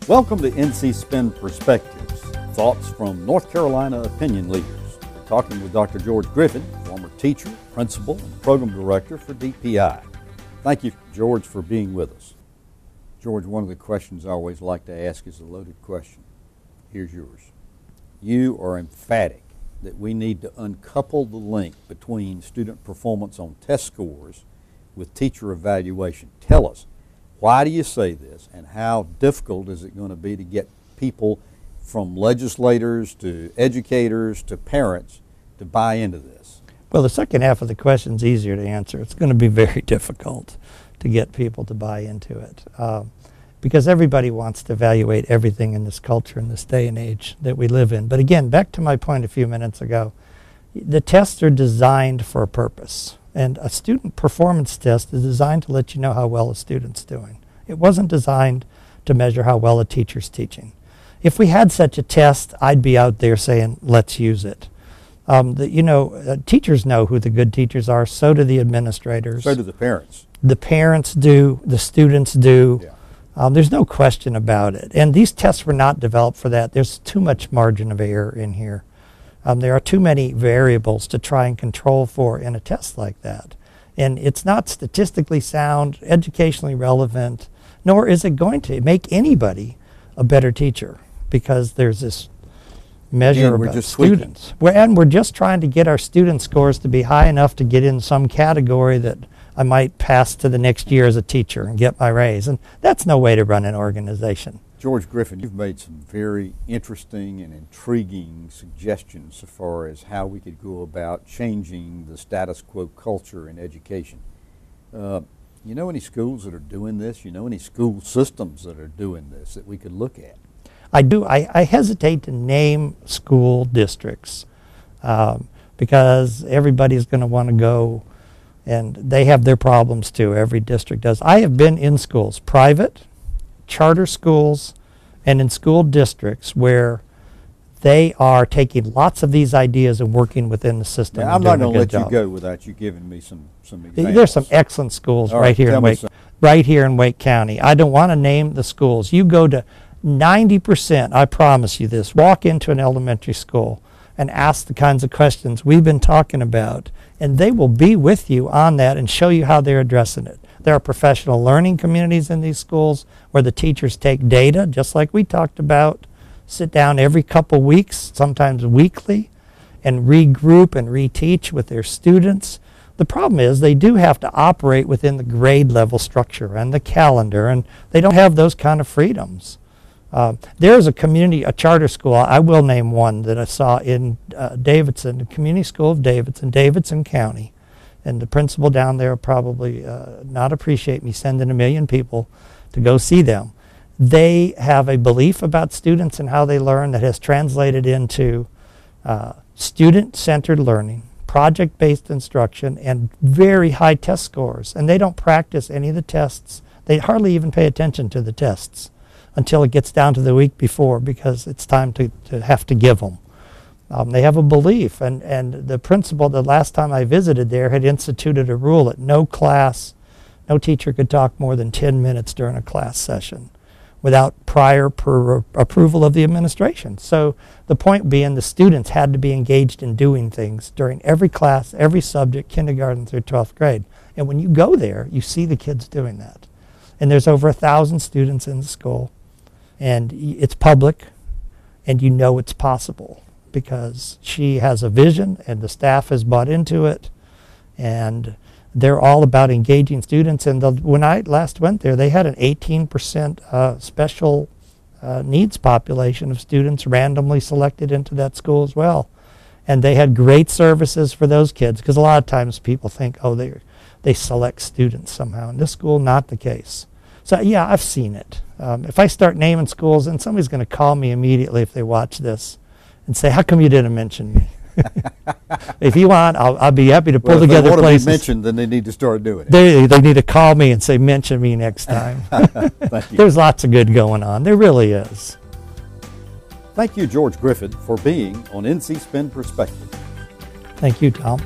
Welcome to NC Spin Perspectives, thoughts from North Carolina opinion leaders. Talking with Dr. George Griffin, former teacher, principal, and program director for DPI. Thank you, George, for being with us. George, one of the questions I always like to ask is a loaded question. Here's yours. You are emphatic that we need to uncouple the link between student performance on test scores with teacher evaluation. Tell us, why do you say this, and how difficult is it going to be to get people from legislators to educators to parents to buy into this? Well, the second half of the question is easier to answer. It's going to be very difficult to get people to buy into it because everybody wants to evaluate everything in this culture in this day and age that we live in. But again, back to my point a few minutes ago, the tests are designed for a purpose. And a student performance test is designed to let you know how well a student's doing. It wasn't designed to measure how well a teacher's teaching. If we had such a test, I'd be out there saying, let's use it. Teachers know who the good teachers are, so do the administrators. So do the parents. The parents do, the students do. Yeah. There's no question about it. And these tests were not developed for that. There's too much margin of error in here. There are too many variables to try and control for in a test like that. And it's not statistically sound, educationally relevant, nor is it going to make anybody a better teacher because there's this measure about students. And we're just trying to get our student scores to be high enough to get in some category that I might pass to the next year as a teacher and get my raise. And that's no way to run an organization. George Griffin, you've made some very interesting and intriguing suggestions so far as how we could go about changing the status quo culture in education. You know any schools that are doing this? You know any school systems that are doing this that we could look at? I do. I hesitate to name school districts because everybody's going to want to go, and they have their problems too. Every district does. I have been in schools, private, charter schools, and in school districts where they are taking lots of these ideas and working within the system. Now, I'm not going to let you go without you giving me some examples. There's some excellent schools right here in Wake County. I don't want to name the schools. You go to 90%, I promise you this, walk into an elementary school and ask the kinds of questions we've been talking about, and they will be with you on that and show you how they're addressing it. There are professional learning communities in these schools where the teachers take data, just like we talked about, sit down every couple weeks, sometimes weekly, and regroup and reteach with their students. The problem is they do have to operate within the grade level structure and the calendar, and they don't have those kind of freedoms. There's a charter school, I will name one that I saw in Davidson, the Community School of Davidson County. And the principal down there will probably not appreciate me sending 1 million people to go see them. They have a belief about students and how they learn that has translated into student-centered learning, project-based instruction, and very high test scores. And they don't practice any of the tests. They hardly even pay attention to the tests until it gets down to the week before because it's time to have to give them. They have a belief, and the principal, the last time I visited there, had instituted a rule that no teacher could talk more than 10 minutes during a class session without prior approval of the administration. So the point being the students had to be engaged in doing things during every class, every subject, kindergarten through 12th grade. And when you go there, you see the kids doing that. And there's over 1,000 students in the school, and it's public, and you know it's possible, because she has a vision and the staff has bought into it, and they're all about engaging students. And when I last went there, they had an 18% special needs population of students randomly selected into that school as well. And they had great services for those kids, because a lot of times people think, oh, they select students somehow. In this school, not the case. So yeah, I've seen it. If I start naming schools, and somebody's going to call me immediately if they watch this and say, how come you didn't mention me? If you want, I'll be happy to pull together places. If they want to be mentioned, then they need to start doing it. They need to call me and say, mention me next time. Thank you. There's lots of good going on. There really is. Thank you, George Griffin, for being on NC Spin Perspective. Thank you, Tom.